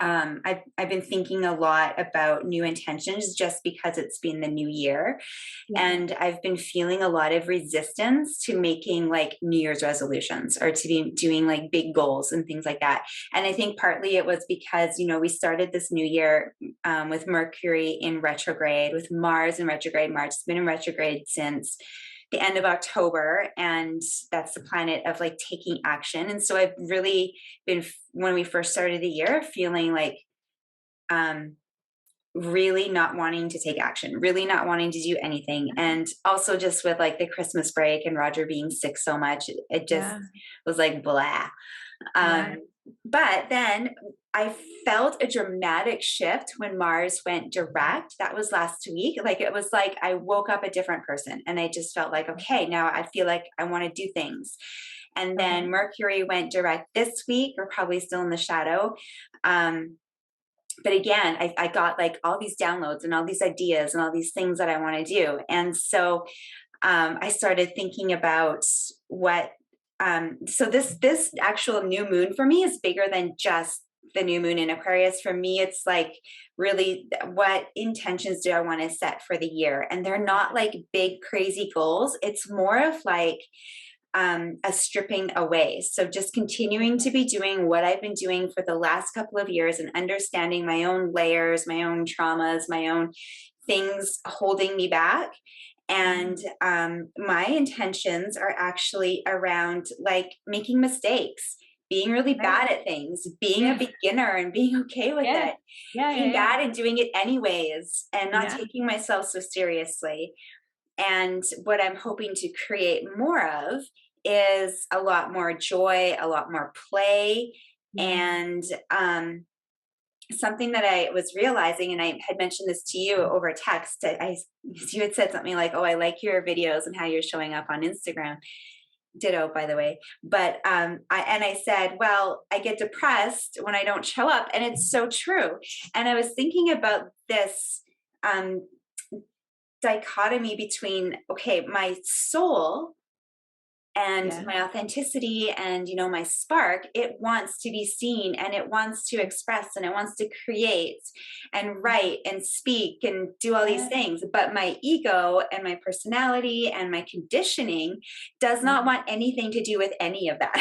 I've been thinking a lot about new intentions just because it's been the new year. Yeah. And I've been feeling a lot of resistance to making like New Year's resolutions or to be doing like big goals and things like that. And I think partly it was because, we started this new year with Mercury in retrograde, with Mars in retrograde. Mars has been in retrograde since the end of October, and that's the planet of like taking action. And so I've really been, when we first started the year, feeling like um really not wanting to take action, really not wanting to do anything. And also just with like the Christmas break and Roger being sick so much, it just Yeah. was like blah. Yeah. But then I felt a dramatic shift when Mars went direct. That was last week. Like it was like I woke up a different person and I just felt like, okay, now I feel like I want to do things. And then Okay. Mercury went direct this week. We're probably still in the shadow. Um, but again, I got like all these downloads and all these ideas and all these things that I want to do. And so I started thinking about what so this actual new moon for me is bigger than just the new moon in Aquarius. For me, it's like really what intentions do I want to set for the year? And they're not like big, crazy goals. It's more of like a stripping away. So just continuing to be doing what I've been doing for the last couple of years and understanding my own layers, my own traumas, my own things holding me back. Yeah. And my intentions are actually around like making mistakes, being really Right. bad at things, being a Yeah. beginner and being okay with Yeah. it, Yeah. Yeah. being Yeah. bad and doing it anyways, and not Yeah. taking myself so seriously. And what I'm hoping to create more of is a lot more joy, a lot more play, Yeah. and something that I was realizing, and I had mentioned this to you over text. You had said something like, "Oh, I like your videos and how you're showing up on Instagram." Ditto, by the way. But I said, "Well, I get depressed when I don't show up," and it's so true. And I was thinking about this um, dichotomy between, okay, my soul and Yeah. my authenticity and my spark, it wants to be seen and it wants to express and it wants to create and write and speak and do all these Yeah. things, but my ego and my personality and my conditioning does not Yeah. want anything to do with any of that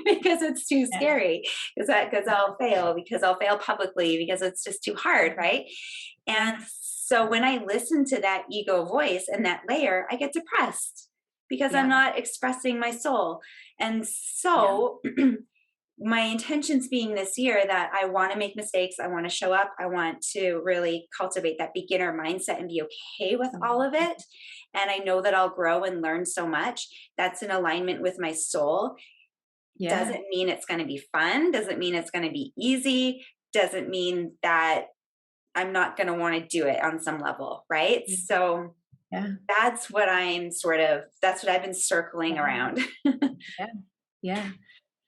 because it's too Yeah. scary, because I'll fail publicly, because it's just too hard, right? And Yeah. so when I listen to that ego voice and that layer, I get depressed because I'm Yeah. not expressing my soul. And Yeah. so my intentions being this year that I want to make mistakes, I want to show up, I want to really cultivate that beginner mindset and be okay with all of Mhm. it. And I know that I'll grow and learn so much. That's in alignment with my soul. Yeah. Doesn't mean it's going to be fun, doesn't mean it's going to be easy, doesn't mean that I'm not going to want to do it on some level, right? So Yeah. that's what I've been circling Yeah. around. Yeah. Yeah.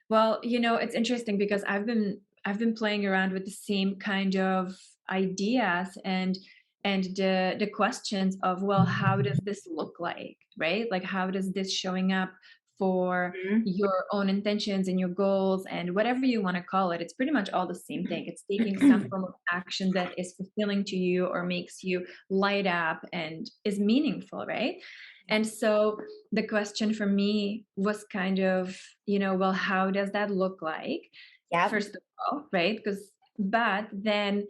Well, it's interesting because I've been playing around with the same kind of ideas and the questions of, well, how does this look like, right? Like how does this showing up for Mhm. your own intentions and your goals and whatever you want to call it? It's pretty much all the same thing. It's taking some form of action that is fulfilling to you or makes you light up and is meaningful, right? And so the question for me was kind of, well, how does that look like? Yep. First of all, right? But then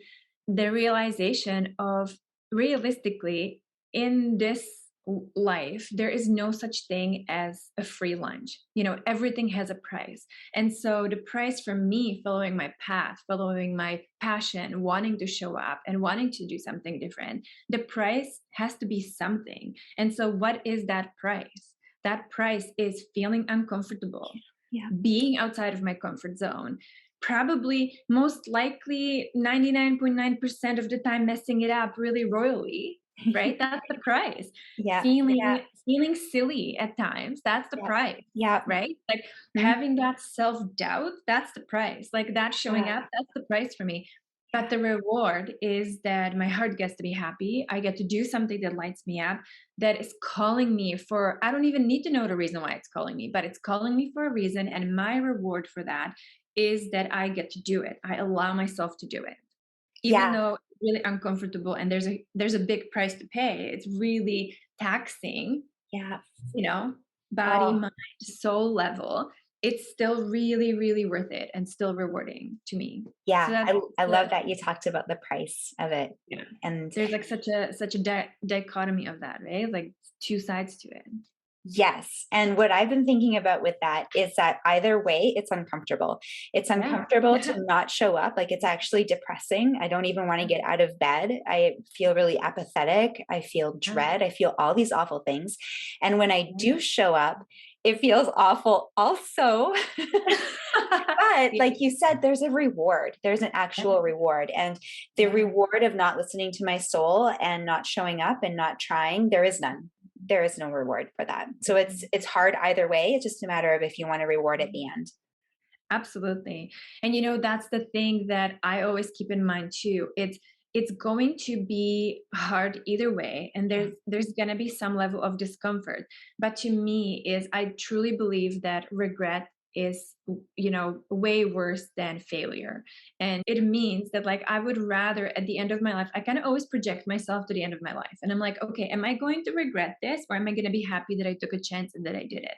the realization of realistically in this life, there is no such thing as a free lunch. Everything has a price. And so the price for me following my path, following my passion, wanting to show up and wanting to do something different, the price has to be something. And so what is that price? That price is feeling uncomfortable, Yeah. being outside of my comfort zone, probably most likely 99.9% of the time messing it up really royally, right? That's the price. Yeah. Yeah. Feeling silly at times, that's the Yeah. price, Yeah. right? Like Mhm. having that self-doubt, that's the price. Like that showing Yeah. up, that's the price for me. But Yeah. the reward is that my heart gets to be happy. I get to do something that lights me up, that is calling me for, I don't even need to know the reason why it's calling me, but it's calling me for a reason. And my reward for that is that I get to do it. I allow myself to do it. Even Yeah. though it's really uncomfortable and there's a big price to pay. It's really taxing, Yeah. you know, body, Oh, mind, soul level. It's still really, really worth it and still rewarding to me. So yeah. that's I love the that you talked about the price of it. yeah. And There's like such a dichotomy of that, right? Like two sides to it. yes. And what I've been thinking about with that is that either way, it's uncomfortable. It's Yeah. uncomfortable to not show up. Like it's actually depressing. I don't even want to get out of bed. I feel really apathetic. I feel Yeah. dread. I feel all these awful things. And when I Yeah. do show up, it feels awful also. But Yeah. like you said, there's a reward. There's an Yeah. actual reward. And the Yeah. reward of not listening to my soul and not showing up and not trying, there is none. There is no reward for that. So it's hard either way. It's just a matter of if you want a reward at Mhm. the end. Absolutely. And that's the thing that I always keep in mind too. It's going to be hard either way, and Yeah. there's going to be some level of discomfort. But to me is I truly believe that regret is way worse than failure. And it means that like I would rather at the end of my life, I kind of always project myself to the end of my life. And I'm like, okay, am I going to regret this, or am I going to be happy that I took a chance and that I did it?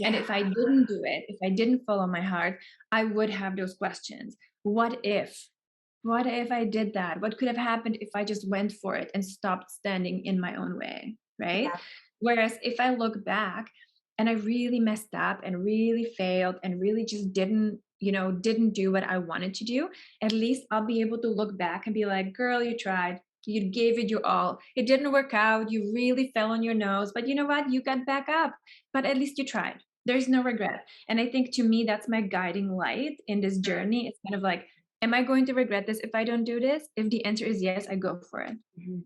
And Yeah. if I didn't do it, if I didn't follow my heart, I would have those questions. What if? What if I did that? What could have happened if I just went for it and stopped standing in my own way? Right? Yeah. Whereas if I look back and I really messed up and really failed and really just didn't do what I wanted to do, at least I'll be able to look back and be like, girl, you tried. You gave it your all. It didn't work out. You really fell on your nose, but you know what? You got back up. But at least you tried. There's no regret. And I think to me, that's my guiding light in this journey. It's kind of like, am I going to regret this if I don't do this? If the answer is yes, I go for it. Mhm.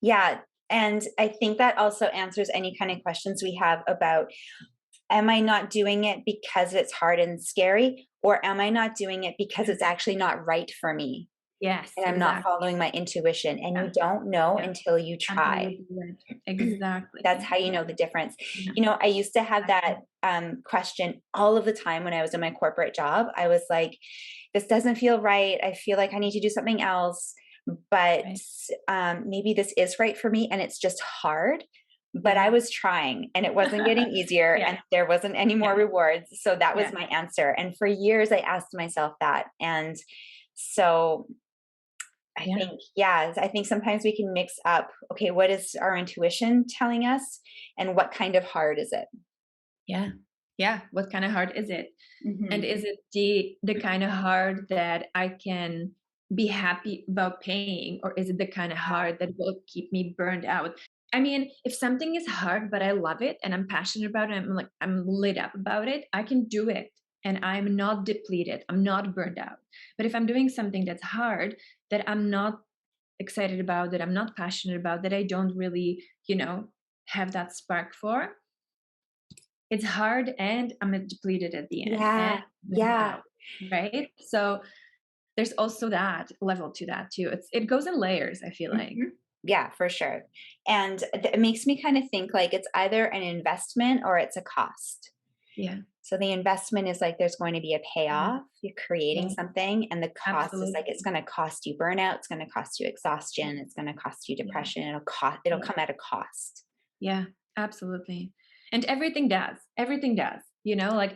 Yeah. And I think that also answers any kind of questions we have about, am I not doing it because it's hard and scary? Or am I not doing it because it's actually not right for me? Yes, And I'm not exactly. following my intuition. And Yeah, you don't know yeah, until you try. absolutely right. Exactly. That's how you Yeah, know the difference. yeah, I used to have that absolutely. question all of the time when I was in my corporate job. I was like, this doesn't feel right. I feel like I need to do something else, but Right. maybe this is right for me and it's just hard. But I Yeah. was trying and it wasn't getting easier Yeah, and there wasn't any more yeah, rewards. So that was yeah, my answer. And for years, I asked myself that. And so I yeah, think, yeah, I think sometimes we can mix up, okay, what is our intuition telling us and what kind of hard is it? yeah, yeah. What kind of heart is it? And Mhm. is it the kind of heart that I can be happy about paying, or is it the kind of heart that will keep me burned out? I mean, if something is hard but I love it and I'm passionate about it, I'm lit up about it, I can do it and I'm not depleted. I'm not burned out. But if I'm doing something that's hard that I'm not excited about, that I'm not passionate about, that I don't really, have that spark for, it's hard and I'm depleted at the end and Yeah, burned yeah. out, right? So there's also that level to that too. It goes in layers, I feel like. Mhm. Yeah, for sure. And it makes me kind of think like it's either an investment or it's a cost. Yeah. So the investment is like there's going to be a Yeah. payoff. You're creating Yeah. something, and the cost is like it's Absolutely. going to cost you burnout. It's going to cost you exhaustion. It's going to cost you Yeah. depression. It'll cost. It'll Yeah. come at a cost. Yeah. Absolutely. And everything does. Everything does. Like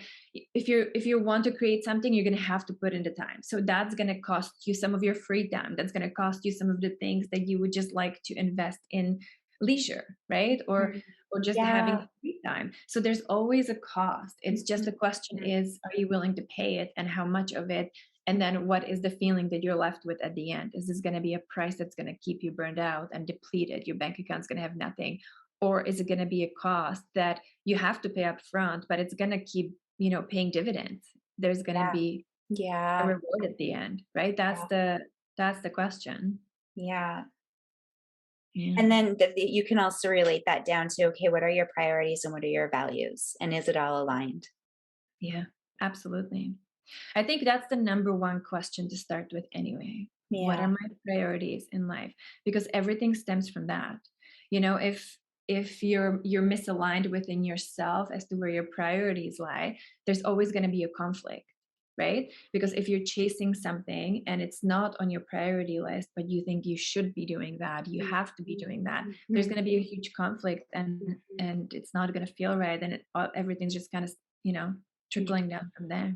if you want to create something, you're gonna have to put in the time. So that's gonna cost you some of your free time. That's gonna cost you some of the things that you would just like to invest in leisure, right? Mhm. Or just having Yeah. free time. So there's always a cost. It's just Mhm. the question Mhm. is, are you willing to pay it and how much of it? And then what is the feeling that you're left with at the end? Is this going to be a price that's going to keep you burned out and depleted? Your bank account's going to have nothing. Or is it going to be a cost that you have to pay up front, but it's going to keep, paying dividends? There's going to Yeah. be a Yeah. reward at the end, right? Yeah. That's the question. Yeah. Yeah. And then you can also relate that down to, okay, what are your priorities and what are your values? And is it all aligned? Yeah, absolutely. I think that's the number one question to start with anyway. What Yeah. are my priorities in life? Because everything stems from that. If you're misaligned within yourself as to where your priorities lie, there's always going to be a conflict, right? Because if you're chasing something and it's not on your priority list, but you think you should be doing that, you have to be doing that, there's Mhm. going to be a huge conflict, and it's not going to feel right, and everything's just kind of, you know, Yeah. trickling down from there.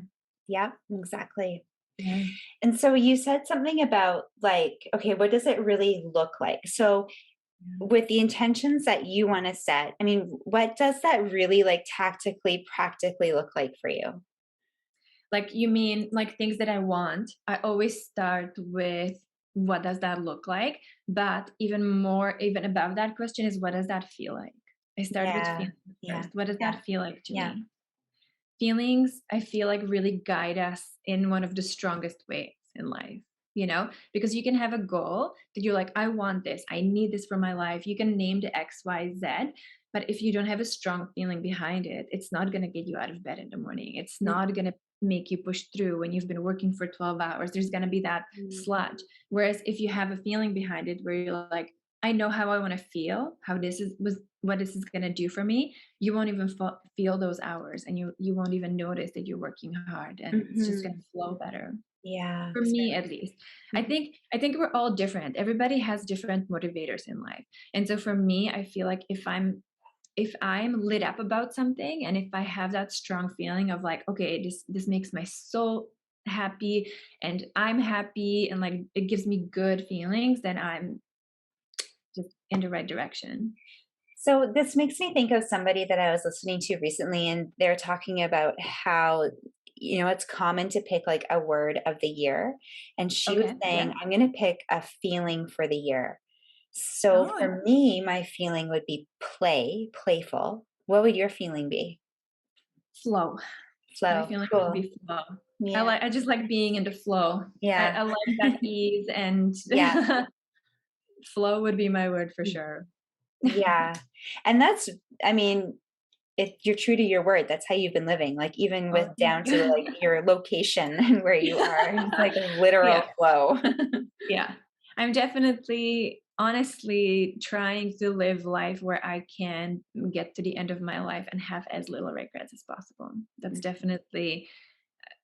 Yeah, exactly. Yeah. And so you said something about like, okay, what does it really look like? So Yeah. with the intentions that you want to set, I mean, what does that really like tactically, practically look like for you? Like, you mean like things that I want? I always start with what does that look like? But even above that question is what does that feel like? I start with Yeah, feelings yeah, first. What does yeah, that feel like to yeah, me? Feelings, I feel like, really guide us in one of the strongest ways in life, you know, because you can have a goal that you're like, I want this, I need this for my life. You can name the X, Y, Z, but if you don't have a strong feeling behind it, it's not going to get you out of bed in the morning. It's not going to make you push through when you've been working for 12 hours. There's going to be that mhm, sludge. Whereas if you have a feeling behind it where you're like, I know how I want to feel, how this is was what this is going to do for me, you won't even feel those hours, and you won't even notice that you're working hard, and it's just going mhm. to flow better, Yeah, for me at least. i mhm. think i think we're all different. Everybody has different motivators in life, and so for me, I feel like if I'm lit up about something, and if I have that strong feeling of like, okay, this makes my soul happy, and I'm happy, and like it gives me good feelings, then I'm just in the right direction. So this makes me think of somebody that I was listening to recently, and they're talking about how, it's common to pick like a word of the year. And she was Okay, yeah. saying, I'm going to pick a feeling for the year. So Oh, for me, my feeling would be playful. What would your feeling be? flow. My Flow. feeling would Cool. be flow. Yeah. I just like being in the flow. Yeah. I like that ease, and Yeah. flow would be my word for sure. Yeah. And that's, I mean, you're true to your word. That's how you've been living, like, even Oh, with thank down to, like, you. your location and where you are. It's like a literal Yeah, flow. yeah. I'm definitely honestly trying to live life where I can get to the end of my life and have as little regrets as possible. That's Mhm. definitely,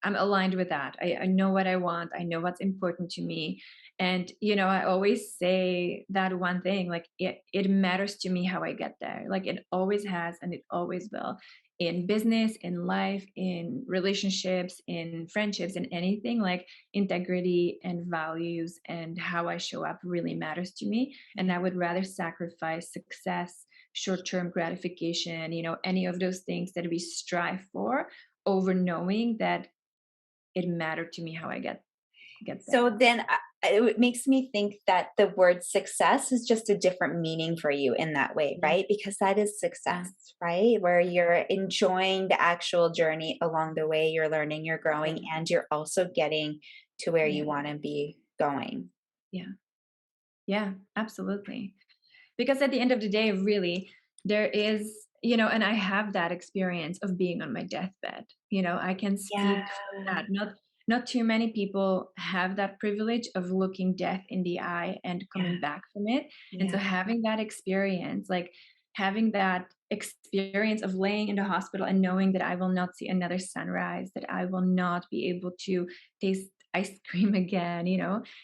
I'm aligned with that. I know what I want. I know what's important to me. And, I always say that one thing, like it matters to me how I get there. Like it always has, and it always will, in business, in life, in relationships, in friendships, in anything. Like integrity and values and how I show up really matters to me. And Yeah. I would rather sacrifice success, short-term gratification, any of those things that we strive for, over knowing that it mattered to me how I get So there. then, it makes me think that the word success is just a different meaning for you in that way, Yeah, right? Because that is yeah, success, right? Where you're enjoying the actual journey along the way, you're learning, you're growing, yeah, and you're also getting to where you yeah, wanna be going. yeah, yeah, absolutely. Because at the end of the day, really, there is, and I have that experience of being on my deathbed. I can Yeah. speak for that. Not too many people have that privilege of looking death in the eye and Yeah. coming back from it. And so Yeah. having that experience, like having that experience of laying in the hospital and knowing that I will not see another sunrise, that I will not be able to taste ice cream again,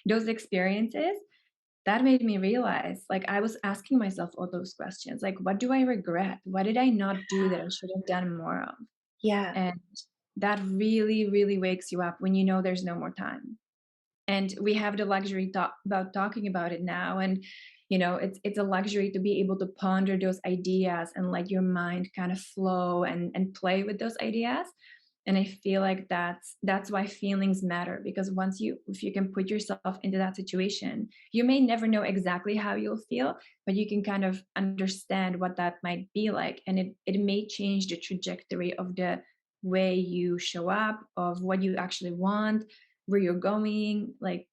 those experiences, that made me realize, like, I was asking myself all those questions, like, what do I regret? What did I not do that I should have done more of? Yeah. And that really, really wakes you up when you know there's no more time. And we have the luxury about talking about it now. And, it's a luxury to be able to ponder those ideas and let your mind kind of flow and play with those ideas. And I feel like that's why feelings matter, because if you can put yourself into that situation, you may never know exactly how you'll feel, but you can kind of understand what that might be like, and it may change the trajectory of the way you show up, of what you actually want, where you're going. Like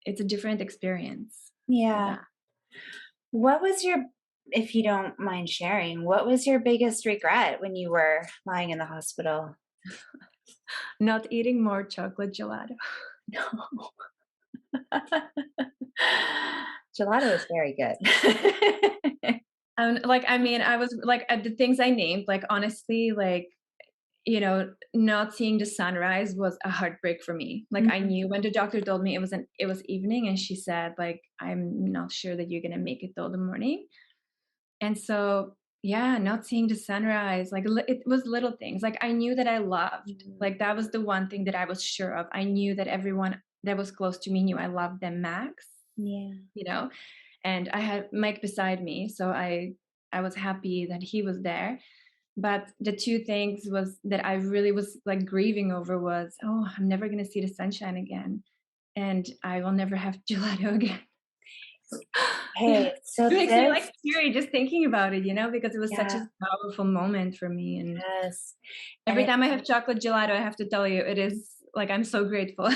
it's a different experience with Yeah. that. What was your if you don't mind sharing, what was your biggest regret when you were lying in the hospital? Not eating more chocolate gelato. No. Gelato is very good. Like, I mean, I was like, the things I named, like, honestly, like, not seeing the sunrise was a heartbreak for me. Like, I Mhm. knew when the doctor told me it was evening, and she said, like, I'm not sure that you're gonna make it till the morning. And so, yeah, not seeing the sunrise, like, it was little things. Like, I knew that I loved. Mhm. Like, that was the one thing that I was sure of. I knew that everyone that was close to me knew I loved them max, Yeah. you know? And I had Mike beside me, so I was happy that he was there. But the two things was that I really was like grieving over was, oh, I'm never gonna see the sunshine again, and I will never have gelato again. Hey, Yeah, so it makes me this, like teary just thinking about it, because it was such yeah, a powerful moment for me. And yes. And every time I have chocolate gelato, I have to tell you, it is like I'm so grateful.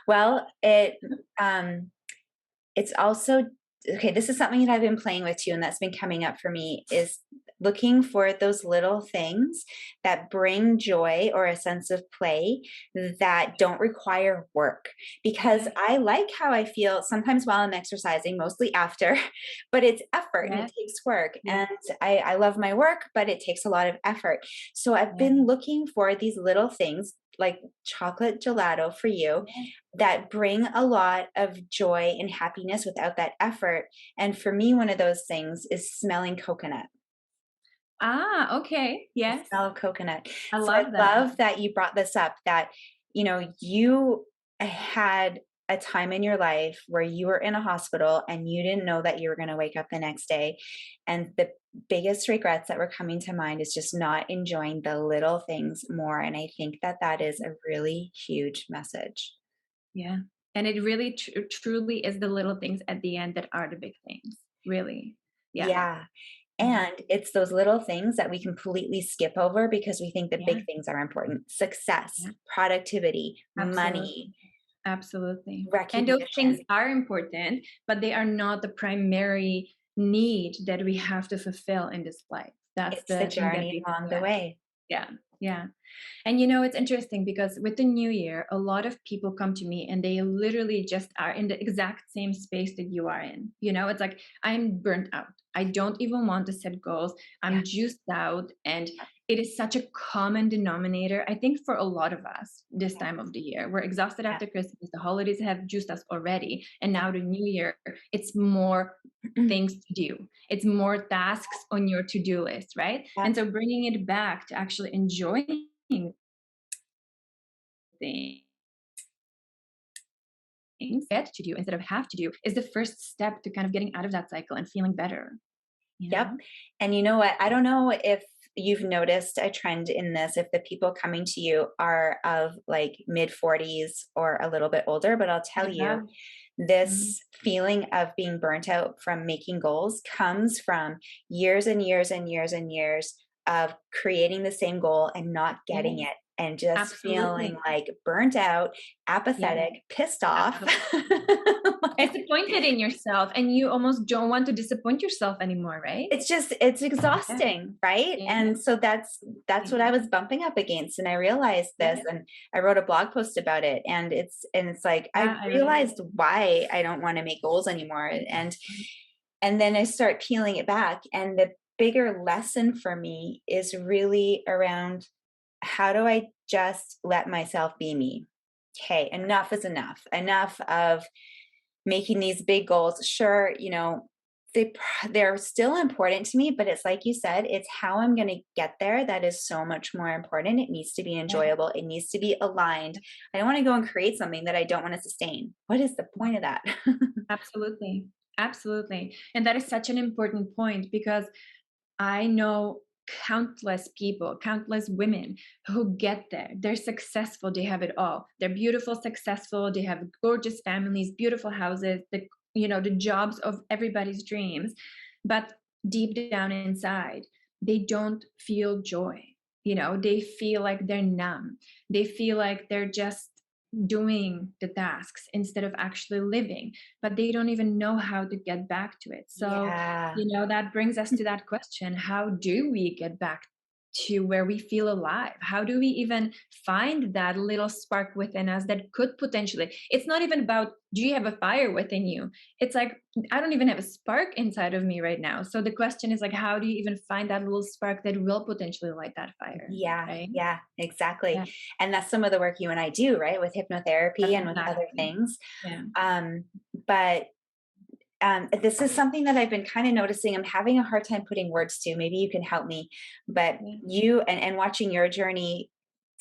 well, um it's also okay, this is something that I've been playing with too, and that's been coming up for me is looking for those little things that bring joy or a sense of play that don't require work. Because Yes, I like how I feel sometimes while I'm exercising, mostly after, but it's effort and it yes, takes work. yes, And I love my work, but it takes a lot of effort. So I've yes, been looking for these little things like chocolate gelato for you yes. that bring a lot of joy and happiness without that effort. And for me, one of those things is smelling coconut, Ah, okay. the Yes. smell of coconut. I So I love that. love that you brought this up that, you had a time in your life where you were in a hospital and you didn't know that you were going to wake up the next day. And the biggest regrets that were coming to mind is just not enjoying the little things more. And I think that that is a really huge message. Yeah. And it really truly is the little things at the end that are the big things. Really. Yeah. Yeah. Yeah. And it's those little things that we completely skip over because we think the Yeah. big things are important. Success, Yeah. productivity, money, Absolutely. Absolutely. And those things recognition. are important, but they are not the primary need that we have to fulfill in this life. That's It's the the thing that journey we along the forget. way. Yeah. Yeah. And it's interesting because with the new year, a lot of people come to me and they literally just are in the exact same space that you are in. It's like, I'm burnt out. I don't even want to set goals. Yeah. I'm juiced out. And it is such a common denominator, I think, for a lot of us this Yeah. time of the year. We're exhausted Yeah. after Christmas. The holidays have juiced us already. And Yeah. now the new year, it's more things to do. It's more tasks on your to-do list, right? Yeah. And so bringing it back to actually enjoying things get to do instead of have to do is the first step to kind of getting out of that cycle and feeling better, you Yep. know? And you know what? I don't know if you've noticed a trend in this, if the people coming to you are of like mid 40s or a little bit older, but I'll tell I you, have. Mm, this feeling of being burnt out from making goals comes from years and years and years and years of creating the same goal and not getting yes, it and just feeling absolutely. like burnt out, Yes, apathetic, pissed off. absolutely. Like, Disappointed in yourself, and you almost don't want to disappoint yourself anymore, right? it's Yeah, exhausting, right? yeah, And so that's what I was bumping up against, and I realized this, yeah, and I wrote a blog post about it, and it's like I yeah, I read it. realized why I don't want to make goals anymore, and then I start peeling it back, and the bigger lesson for me is really around how do I just let myself be me? Okay, enough is enough. Enough of making these big goals. Sure, they're still important to me, but it's like you said, it's how I'm going to get there that is so much more important. It needs to be Yeah, enjoyable. It needs to be aligned. I don't want to go and create something that I don't want to sustain. What is the point of that? absolutely, absolutely. And that is such an important point because I know countless people, countless women who get there. They're successful, they have it all. They're beautiful, successful, they have gorgeous families, beautiful houses, the jobs of everybody's dreams. But deep down inside, they don't feel joy. They feel like they're numb. They feel like they're just doing the tasks instead of actually living, but they don't even know how to get back to it. So Yeah. that brings us to that question. How do we get back to where we feel alive? How do we even find that little spark within us that could potentially, it's not even about, do you have a fire within you? It's like, I don't even have a spark inside of me right now. So the question is like, how do you even find that little spark that will potentially light that fire? Yeah, Right? yeah, exactly. Yeah, And that's some of the work you and I do, right? With hypnotherapy and with other exactly. things. Yeah. Um, but this is something that I've been kind of noticing. I'm having a hard time putting words to. Maybe you can help me. But Yeah. you and watching your journey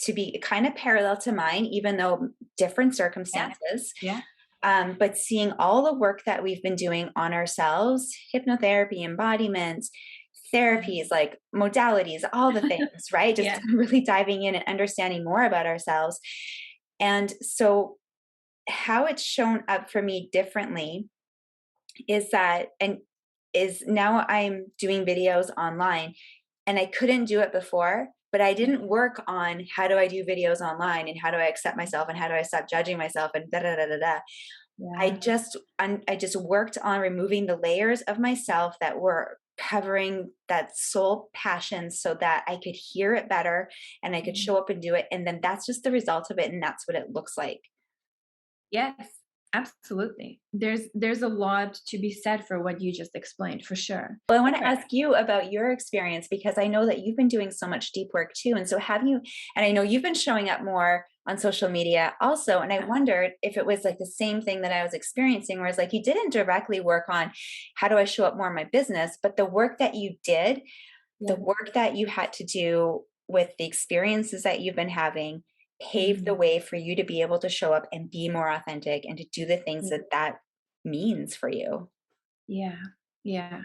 to be kind of parallel to mine, even though different Yeah. circumstances. Yeah. But seeing all the work that we've been doing on ourselves, hypnotherapy, embodiment, Yeah. therapies, like modalities, all the things, right? Just Yeah. really diving in and understanding more about ourselves. And so, how it's shown up for me differently is that, and is now I'm doing videos online, and I couldn't do it before, but I Yeah. didn't work on how do I do videos online and how do I accept myself and how do I stop judging myself and da da da da da. Yeah. I just worked on removing the layers of myself that were covering that soul passion so that I could hear it better and I could Mhm. show up and do it. And then that's just the result of it. And that's what it looks like. Yes, absolutely. There's a lot to be said for what you just explained, for sure. Well, I want to Right. ask you about your experience because I know that you've been doing so much deep work too. And so have you, and I know you've been showing up more on social media also. And I Yeah. wondered if it was like the same thing that I was experiencing, whereas like you didn't directly work on how do I show up more in my business, but the work that you did, the Yeah. work that you had to do with the experiences that you've been having paved the Mhm. way for you to be able to show up and be more authentic and to do the things that that means for you. Yeah. Yeah.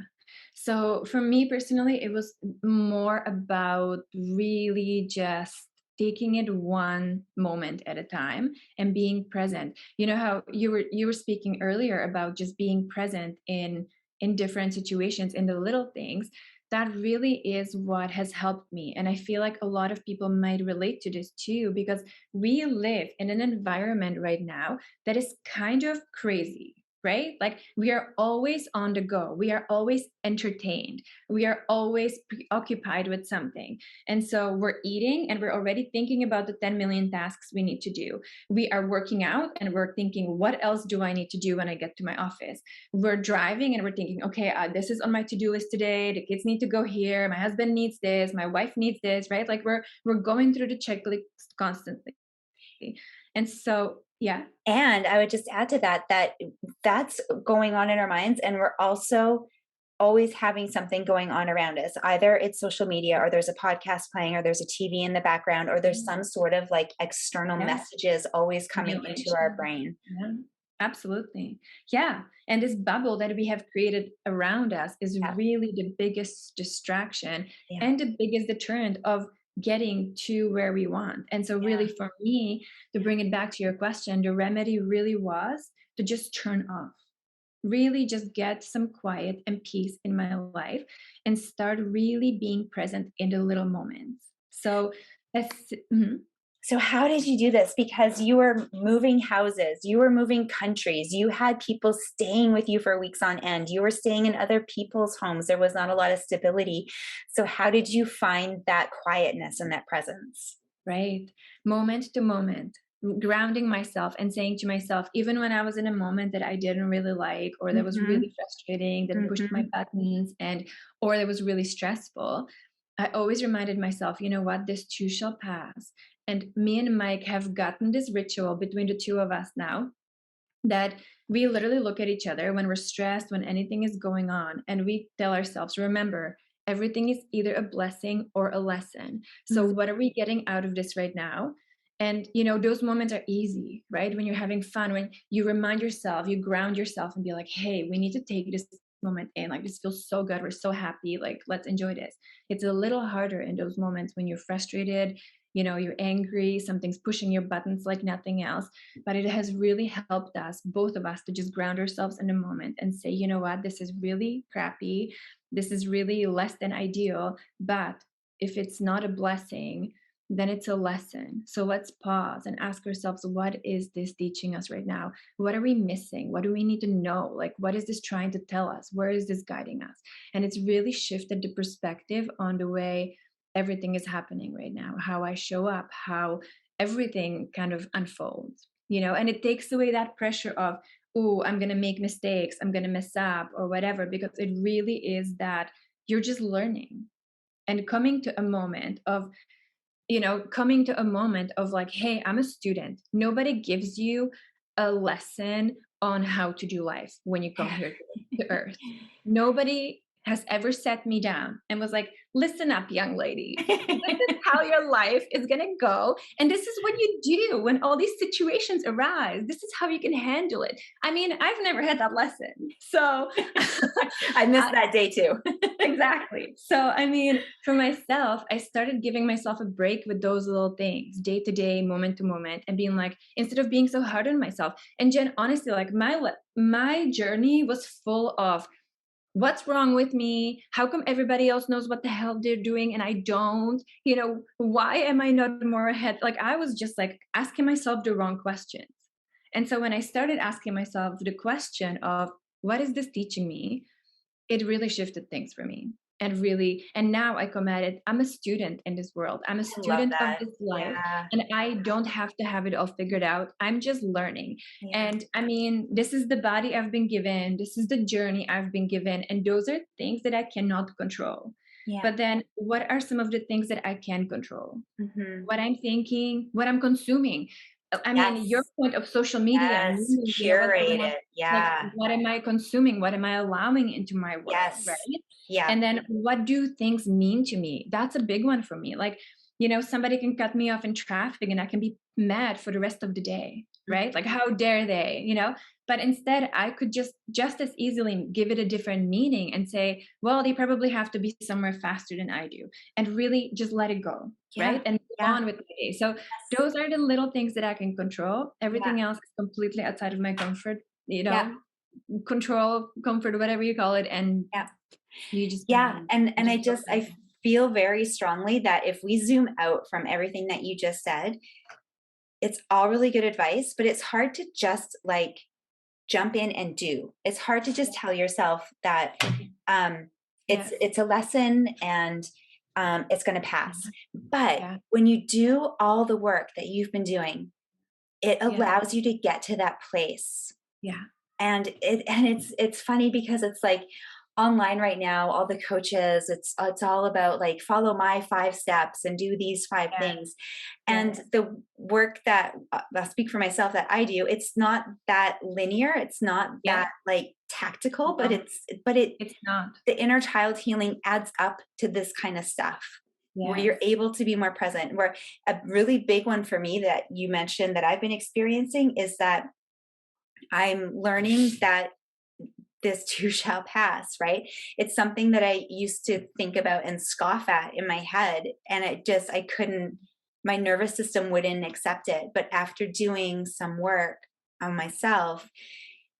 So for me personally, it was more about really just taking it one moment at a time and being present. You know how you were speaking earlier about just being present in different situations, in the little things. That really is what has helped me. And I feel like a lot of people might relate to this too, because we live in an environment right now that is kind of crazy, right? Like we are always on the go. We are always entertained. We are always preoccupied with something. And so we're eating and we're already thinking about the 10 million tasks we need to do. We are working out and we're thinking, what else do I need to do when I get to my office? We're driving and we're thinking, okay, this is on my to-do list today. The kids need to go here. My husband needs this. My wife needs this, right? Like we're going through the checklist constantly. And so, yeah. And I would just add to that that that's going on in our minds, and we're also always having something going on around us. Either it's social media, or there's a podcast playing, or there's a TV in the background, or there's some sort of like external Yeah. messages always coming into our Stimulation. brain. Yeah, absolutely. Yeah, and this bubble that we have created around us is Yeah. really the biggest distraction Yeah. and the biggest deterrent of getting to where we want. And so Yeah. really for me, to bring it back to your question, the remedy really was to just turn off. Really just get some quiet and peace in my life and start really being present in the little moments. So that's mhm. So how did you do this? Because you were moving houses, you were moving countries, you had people staying with you for weeks on end, you were staying in other people's homes. There was not a lot of stability. So how did you find that quietness and that presence? Right. Moment to moment, grounding myself and saying to myself, even when I was in a moment that I didn't really like, or that was Mhm. really frustrating, that pushed my Mhm. buttons, or that was really stressful, I always reminded myself, you know what, this too shall pass. And me and Mike have gotten this ritual between the two of us now that we literally look at each other when we're stressed, when anything is going on, and we tell ourselves, remember, everything is either a blessing or a lesson. So, Mm. what are we getting out of this right now? And, those moments are easy, right? When you're having fun, when you remind yourself, you ground yourself and be like, hey, we need to take this moment in. Like, this feels so good. We're so happy. Like, let's enjoy this. It's a little harder in those moments when you're frustrated, you're angry, something's pushing your buttons like nothing else, but it has really helped us, both of us, to just ground ourselves in a moment and say, you know what, this is really crappy. This is really less than ideal. But if it's not a blessing, then it's a lesson. So let's pause and ask ourselves, what is this teaching us right now? What are we missing? What do we need to know? Like, what is this trying to tell us? Where is this guiding us? And it's really shifted the perspective on the way everything is happening right now, how I show up, how everything kind of unfolds, and it takes away that pressure of, oh, I'm going to make mistakes, I'm going to mess up or whatever, because it really is that you're just learning and coming to a moment of like, hey, I'm a student. Nobody gives you a lesson on how to do life when you come here to earth. Nobody has ever sat me down and was like, listen up, young lady. This is how your life is going to go. And this is what you do when all these situations arise. This is how you can handle it. I mean, I've never had that lesson. So I missed that day too. exactly. So, I mean, for myself, I started giving myself a break with those little things, day to day, moment to moment, and being like, instead of being so hard on myself. And Jen, honestly, like my journey was full of what's wrong with me? How come everybody else knows what the hell they're doing and I don't? Why am I not more ahead? Like I was just like asking myself the wrong questions. And so when I started asking myself the question of what is this teaching me? It really shifted things for me. And now I come at it, I'm a student in this world. I'm a I love student of that. this life, Yeah. and I don't have to have it all figured out. I'm just learning. Yeah. And I mean, this is the body I've been given, this is the journey I've been given, and those are things that I cannot control. Yeah. But then what are some of the things that I can control? Mm-hmm. What I'm thinking, what I'm consuming. I mean, your Yes. point of social media and Yes. news, what's Curate going on, it. like Yeah. what am I consuming? What am I allowing into my world, right? Yes. Yeah. And then what do things mean to me? That's a big one for me. Like, somebody can cut me off in traffic and I can be mad for the rest of the day, right? Like, how dare they? But instead, I could just as easily give it a different meaning and say, well, they probably have to be somewhere faster than I do, and really just let it go, Yeah. right? And move Yeah. on with my day. So Yes. those are the little things that I can control. Yeah. Everything else is completely outside of my comfort, Yeah. control, comfort, whatever you call it. And Yeah. you just Yeah. gotta And just go from I there. feel very strongly that if we zoom out from everything that you just said, it's all really good advice, but it's hard to just like jump in and do. It's hard to just tell yourself that um, Yes. it's a lesson and it's going to pass. But Yeah. when you do all the work that you've been doing, it Yeah. allows you to get to that place. Yeah. And it's funny because it's like online right now, all the coaches, it's all about like follow my 5 steps and do these 5 things. And Yes. the work that I'll speak for myself that I do, it's not that linear, it's not Yeah. that like tactical, but No, it it's not. the inner child healing adds up to this kind of stuff where Yes. you're able to be more present. Where a really big one for me that you mentioned that I've been experiencing is that I'm learning that this too shall pass, right? It's something that I used to think about and scoff at in my head. And I couldn't, my nervous system wouldn't accept it. But after doing some work on myself,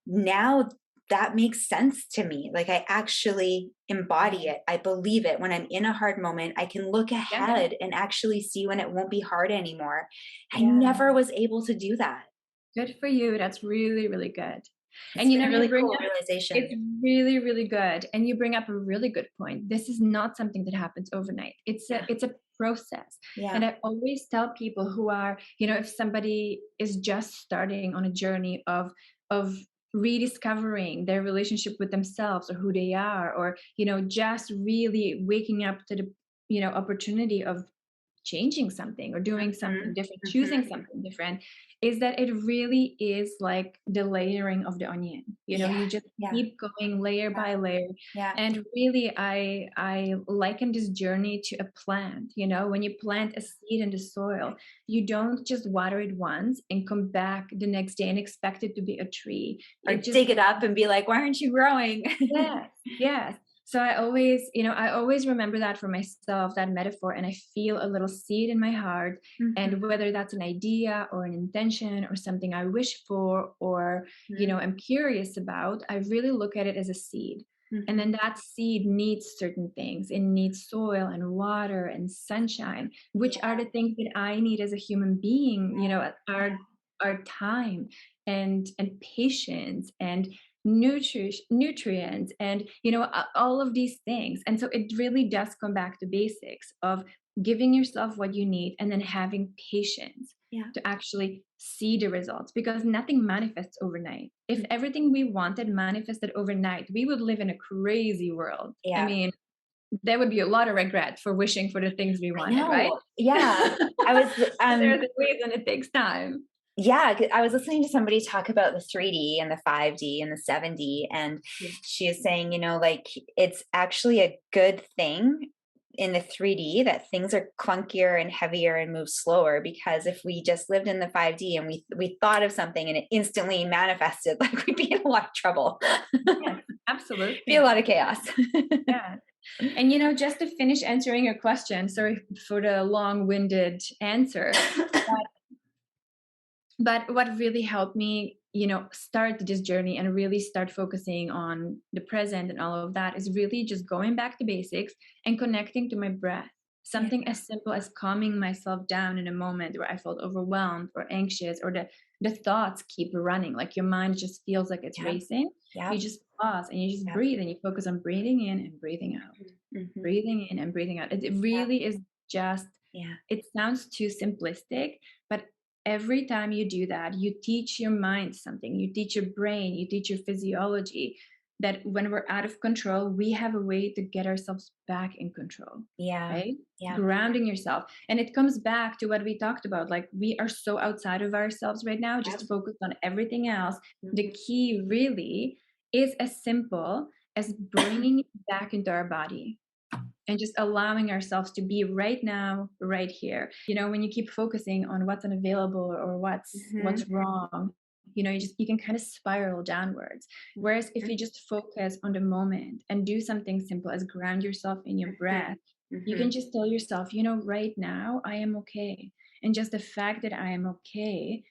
now that makes sense to me. Like I actually embody it. I believe it. When I'm in a hard moment, I can look Yeah. ahead and actually see when it won't be hard anymore. I Yeah. never was able to do that. Good for you. That's really, really good. It's And been a you really bring cool up realization. it's really, really good. And you bring up a really good point. This is not something that happens overnight. Yeah. It's a process. Yeah. And I always tell people who are, if somebody is just starting on a journey of rediscovering their relationship with themselves or who they are, or, just really waking up to the, opportunity of changing something or doing something Mhm, different, choosing mhm. something different, is that it really is like the layering of the onion. Yeah, You just yeah, keep going layer yeah, by layer. yeah, And really, I liken this journey to a plant. When you plant a seed in the soil, you don't just water it once and come back the next day and expect it to be a tree. or It just dig it up and be like, "Why aren't you growing?" Yes, yes. So I always remember that for myself, that metaphor, and I feel a little seed in my heart. Mhm, And whether that's an idea or an intention or something I wish for, or, mhm, I'm curious about, I really look at it as a seed. And mhm. then that seed needs certain things. It needs soil and water and sunshine, which are Yeah, the things that I need as a human being, yeah, our time and patience and nutrients, and all of these things. And so it really does come back to basics of giving yourself what you need and then having patience Yeah. to actually see the results, because nothing manifests overnight. If everything we wanted manifested overnight, we would live in a crazy world. I Yeah. mean, there would be a lot of regret for wishing for the things we I wanted, right? know. Yeah. I was, There's a reason it takes time. yeah, 'cause I was listening to somebody talk about the 3D and the 5D and the 7D, and Yeah. she is saying, like it's actually a good thing in the 3D that things are clunkier and heavier and move slower, because if we just lived in the 5D and we thought of something and it instantly manifested, like we'd be in a lot of trouble. Yes, Be a absolutely. lot of chaos. Yeah. And just to finish answering your question, sorry for the long-winded answer, but what really helped me, start this journey and really start focusing on the present and all of that, is really just going back to basics and connecting to my breath. Yeah. Something as simple as calming myself down in a moment where I felt overwhelmed or anxious, or the thoughts keep running, like your mind just feels like it's Yeah. racing. Yeah. You just pause and you just Yeah. breathe and you focus on breathing in and breathing out, Mhm. breathing in and breathing out. It Yeah. really is just, Yeah. it sounds too simplistic, but every time you do that, you teach your mind something, you teach your brain, you teach your physiology that when we're out of control, we have a way to get ourselves back in control, Yeah. right? Yeah. Grounding yourself. And it comes back to what we talked about. Like, we are so outside of ourselves right now, Yep. just focused on everything else. The Mhm. key really is as simple as bringing it back into our body and just allowing ourselves to be right now, right here. When you keep focusing on what's unavailable or Mhm. what's wrong, you can kind of spiral downwards. Whereas if Mhm. you just focus on the moment and do something simple as ground yourself in your breath, Mhm. you can Mhm. just tell yourself, right now I am okay. And just the fact that I am okay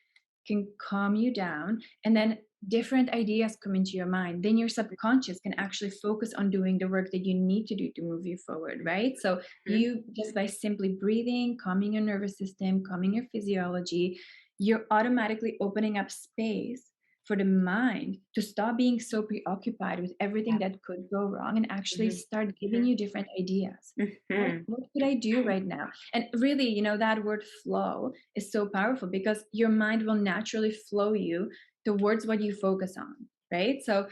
can calm you down. And then different ideas come into your mind. Then your subconscious can actually focus on doing the work that you need to do to move you forward, right? So Mhm. you just by simply breathing, calming your nervous system, calming your physiology, you're automatically opening up space for the mind to stop being so preoccupied with everything Yeah. that could go wrong and actually Mhm. start giving Mhm. you different ideas. what Mhm. what could I do right now? And really, that word flow is so powerful because your mind will naturally flow you towards what you focus on, right? So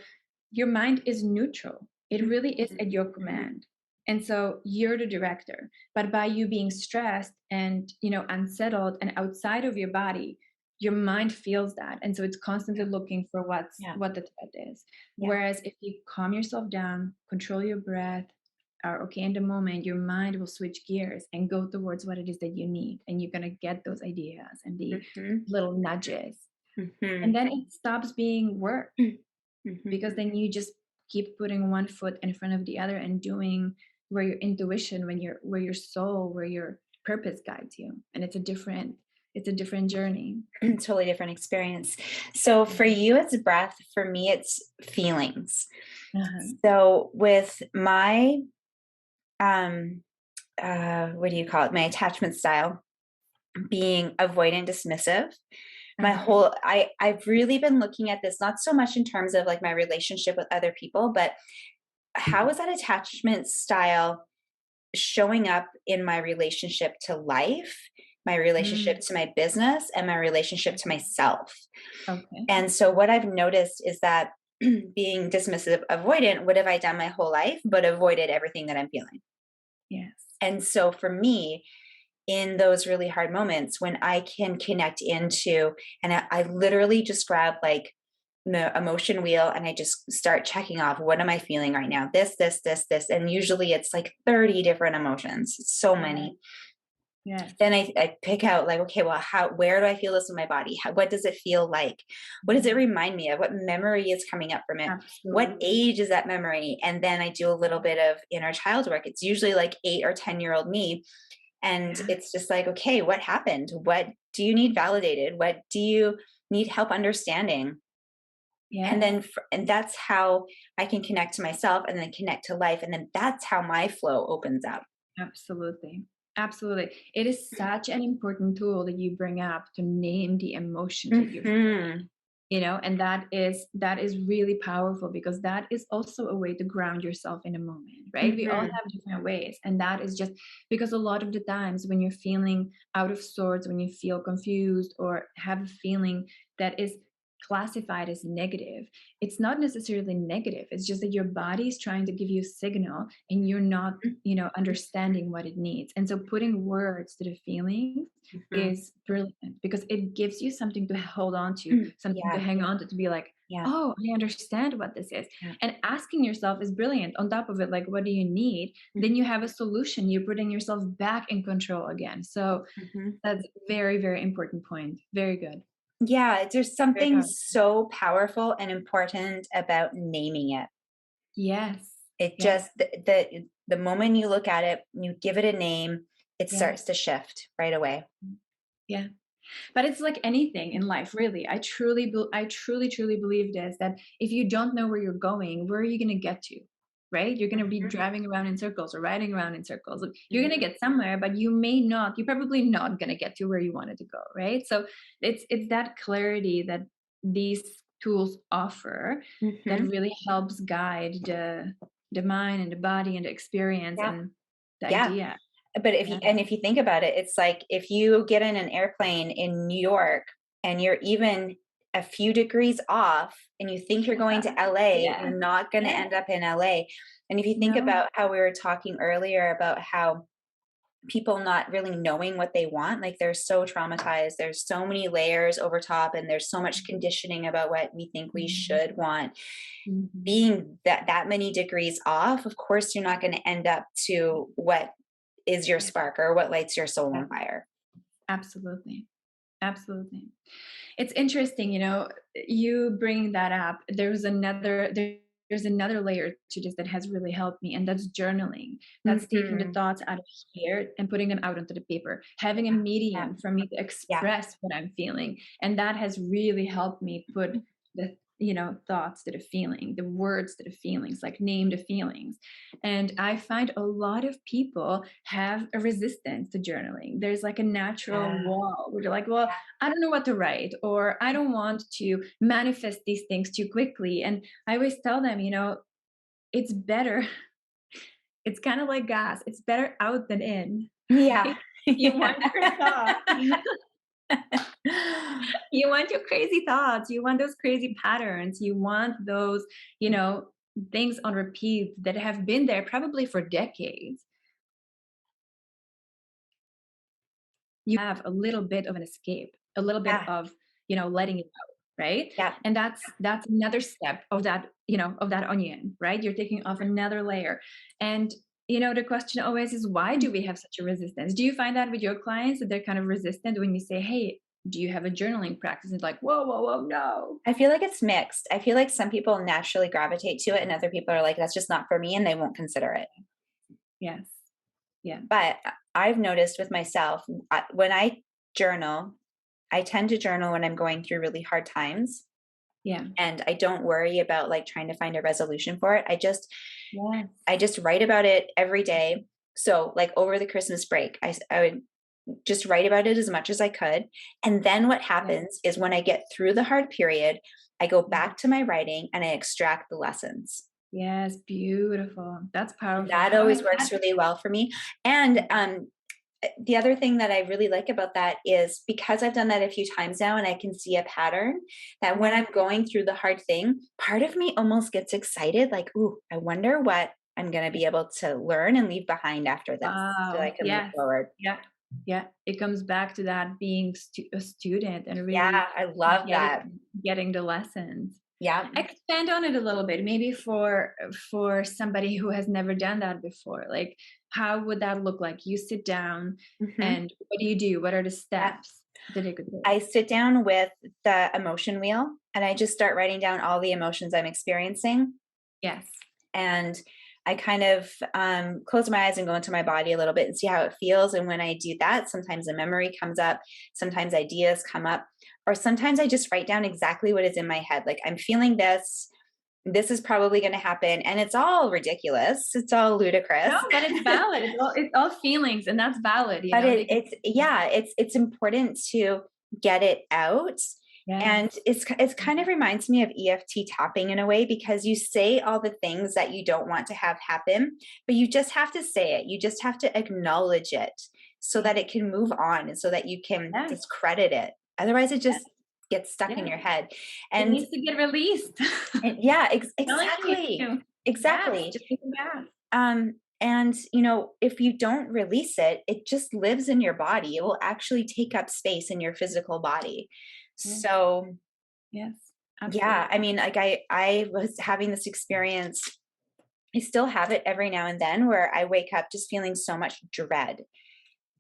your mind is neutral. It really is at your Mhm. command. And so you're the director. But by you being stressed and, unsettled and outside of your body, your mind feels that. And so it's constantly looking for Yeah. what the threat is. Yeah. Whereas if you calm yourself down, control your breath, are okay in the moment, your mind will switch gears and go towards what it is that you need. And you're going to get those ideas and the Mhm. little nudges. And Mhm. then it stops being work, Mhm. because then you just keep putting one foot in front of the other and doing where your intuition, where your soul, where your purpose guides you. And it's a different journey. Totally different experience. So for Mhm. you, it's breath. For me, it's feelings. Uh-huh. So with my um what do you call it? My attachment style being avoidant dismissive. My Uh-huh. whole I've really been looking at this not so much in terms of like my relationship with other people, but how is that attachment style showing up in my relationship to life, my relationship Mm. to my business, and my relationship to myself. Okay. And so what I've noticed is that being dismissive avoidant, what have I done my whole life but avoided everything that I'm feeling? Yes. And so for me, in those really hard moments when I can connect into, and I literally just grab like the emotion wheel and I just start checking off, what am I feeling right now? This. And usually it's like 30 different emotions, so Yes. many. Yes. Then I pick out like, okay, well, where do I feel this in my body? What does it feel like? What does it Mhm. remind me of? What memory is coming up from it? What Absolutely. age is that memory? And then I do a little bit of inner child work. It's usually like 8 or 10-year-old me. And Yeah. it's just like, okay, what happened? What do you need validated? What do you need help understanding? And Yes. then, and that's how I can connect to myself and then connect to life. And then that's how my flow opens up. Absolutely. Absolutely. It is such an important tool that you bring up to name the emotions that you're feeling. Hmm. and that is really powerful, because that is also a way to ground yourself in a moment, right? We all Mhm. have different ways, and that is just because a lot of the times when you're feeling out of sorts, when you feel confused or have a feeling that is classified as negative, it's not necessarily negative, it's just that your body is trying to give you a signal and you're not understanding what it needs. And so putting words to the feelings Mhm. is brilliant, because it gives you something to hold on to, Mm. something to Yeah, hang on to be like, yeah, oh, I understand what this is. yeah. And asking yourself is brilliant. On top of it, like, what do you need? Then you have a solution. You're putting yourself back in control again. So Mhm. that's very, very important point. Very good. Yeah, there's Very something powerful. so powerful and important about naming it. Yes. It Yes. just the moment you look at it, you give it a name, it Yeah. starts to shift right away. Yeah. But it's like anything in life, really. I truly, truly believe this, that if you don't know where you're going, where are you going to get to? Right? You're going to be Mhm, driving around in circles or riding around in circles. You're going to mhm, get somewhere, but you're probably not going to get to where you wanted to go. Right? So it's that clarity that these tools offer that mhm. really helps guide the mind and the body and the experience Yeah, and the yeah. idea. But Yeah. if you think about it, it's like if you get in an airplane in New York and you're even a few degrees off and you think you're going to LA, Yeah. you're not going to Yeah. end up in LA. And if you think No. about how we were talking earlier about how people not really knowing what they want, like they're so traumatized, there's so many layers over top and there's so much conditioning about what we think we Mhm. should want. Mhm. Being that many degrees off, of course you're not going to end up to what is your Yeah. spark or what lights your soul Yeah. on fire. Absolutely. Absolutely. It's interesting, you bring that up. There's another layer to this that has really helped me, and that's journaling. That's taking the Mhm. thoughts out of here and putting them out onto the paper, having a Yeah, medium for me to yeah, express what I'm feeling. And that has really helped me put the thoughts to the feeling, the words to the feelings, like name the feelings. And I find a lot of people have a resistance to journaling. There's like a natural yeah, wall where you're like, well, I don't know what to write, or I don't want to manifest these things too quickly. And I always tell them, it's better. It's kind of like gas. It's better out than in. yeah. You want your Yeah. thoughts. You want your crazy thoughts. You want those crazy patterns. You want those, you know, things on repeat that have been there probably for decades. You have a little bit of an escape, a little bit Yeah, of, letting it out, right? yeah. And that's another step of that, of that onion, right? You're taking off another layer. And the question always is, why do we have such a resistance? Do you find that with your clients, that they're kind of resistant when you say, hey, do you have a journaling practice? It's like, whoa, whoa, whoa, no. I feel like it's mixed. I feel like some people naturally gravitate to it and other people are like, that's just not for me and they won't consider it. Yes. Yeah. But I've noticed with myself, when I journal, I tend to journal when I'm going through really hard times Yeah. and I don't worry about like trying to find a resolution for it. Yes. I just write about it every day. So like over the Christmas break, I would just write about it as much as I could. And then what Yeah. happens is when I get through the hard period, I go Yeah. back to my writing and I extract the lessons. Yes. Beautiful. That's And powerful. that Oh, always and works that, really well for me. And the other thing that I really like about that is because I've done that a few times now and I can see a pattern that when yeah. I'm going through the hard thing, part of me almost gets excited like, ooh, I wonder what I'm going to be able to learn and leave behind after this so I Wow. can move Yes. forward. Yeah. Yeah. It comes back to that being a student and Yeah, really I love that. getting the lessons. Yeah. Expand on it a little bit, maybe for somebody who has never done that before. Like, how would that look like? You sit down, Mhm. and what do you do? What are the Yeah. steps to take a take? I sit down with the emotion wheel and I just start writing down all the emotions I'm experiencing. Yes. And I kind of close my eyes and go into my body a little bit and see how it feels. And when I do that, sometimes a memory comes up, sometimes ideas come up, or sometimes I just write down exactly what is in my head. Like, I'm feeling this. This is probably going to happen. And it's all ridiculous. It's all No, ludicrous. but it's valid. It's all feelings, and that's valid. But They can. it's, yeah, it's important to get it out. And Yes. it's kind of reminds me of EFT tapping in a way, because you say all the things that you don't want to have happen, but you just have to say it. You just have to acknowledge it so Yeah. that it can move on and so that you can Yes. discredit it. Otherwise, it Yes. just gets stuck in Yes. your head. It And, needs to get released. yeah, Telling exactly. you. Yes, Exactly. just take a bath. And if you don't release it, it just lives in your body. It will actually take up space in your physical body. Yes. So, Yes. yeah, I Absolutely. mean, like I was having this experience. I still have it every now and then where I wake up just feeling so much dread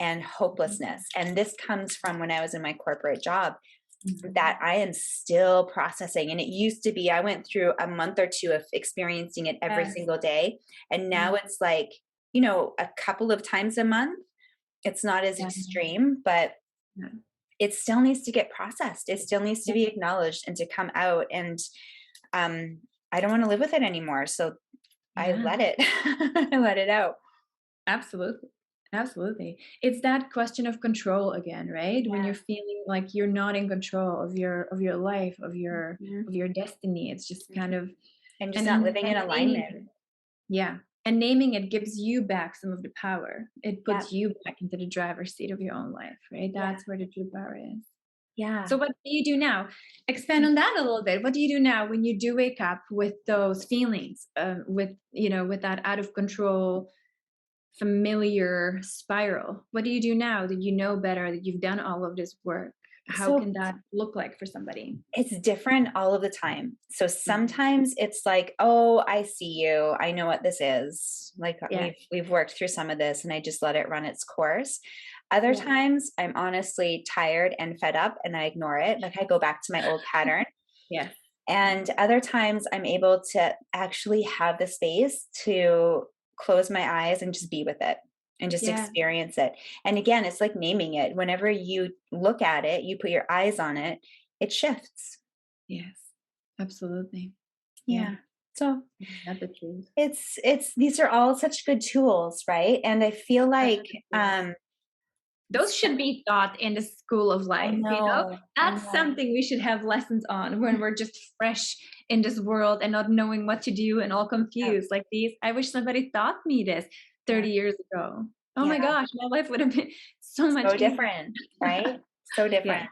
and hopelessness. And this comes from when I was in my corporate job Mhm. that I am still processing. And it used to be, I went through a month or two of experiencing it every Yes. single day. And now Mm. it's like, a couple of times a month. It's not as Yeah. extreme, but Yeah. it still needs to get processed. It still needs to Yeah. be acknowledged and to come out. And um, I don't want to live with it anymore. So I Yeah. let it, I let it out. Absolutely. Absolutely. It's that question of control again, right? When Yeah. you're feeling like you're not in control of your life, Mhm. of your destiny. It's just kind Mhm. of And just not and living in and naming alignment. it. Yeah. And naming it gives you back some of the power. It Yeah. puts you back into the driver's seat of your own life, right? Yeah. That's where the true power is. Yeah. So what do you do now? Expand on that a little bit. What do you do now when you do wake up with those feelings, with with that out of control, familiar spiral? What do you do now that you know better, that you've done all of this work? How So can that look like for somebody? it's different all of the time. So Mhm. sometimes it's like, "Oh, I see you. I know what this is." Like Yeah, we've worked through some of this and I just let it run its course. Other yeah, times I'm honestly tired and fed up and I ignore it. Like I go back to my old pattern. yes, yeah, And other times I'm able to actually have the space to close my eyes and just be with it and just yeah, experience it. And again, it's like naming it. Whenever you look at it, you put your eyes on it, it shifts. yes, absolutely. Yeah, Yeah. So that's the truth. it's these are all such good tools, right? And I feel Such like a good tool. Those so- should be taught in the school of I life, you know? know, I That's know. something we should have lessons on when we're just fresh in this world and not knowing what to do and all Yeah, confused like these. I wish somebody taught me this yeah, 30 years ago. Oh yeah. my gosh, my life would have been so much So easier. different, right? So Yeah. different.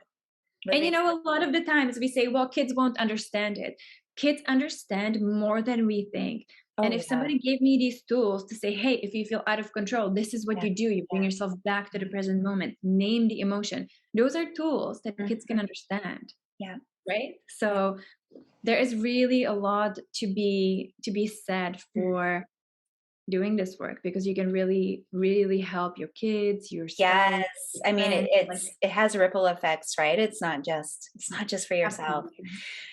And Living. a lot of the times we say, well, kids won't understand it. Kids understand more than we think. And Oh if yeah, somebody gave me these tools to say, hey, if you feel out of control, this is what yeah, you do. You bring yeah. yourself back to the present moment, name the emotion. Those are tools that kids can Mhm. understand, Yeah, right? yeah. So there is really a lot to be said Mm. for doing this work because you can really, really help your kids, your Yes. spouse, your I mean, friends, like it has ripple effects, right? It's not just for yourself. absolutely.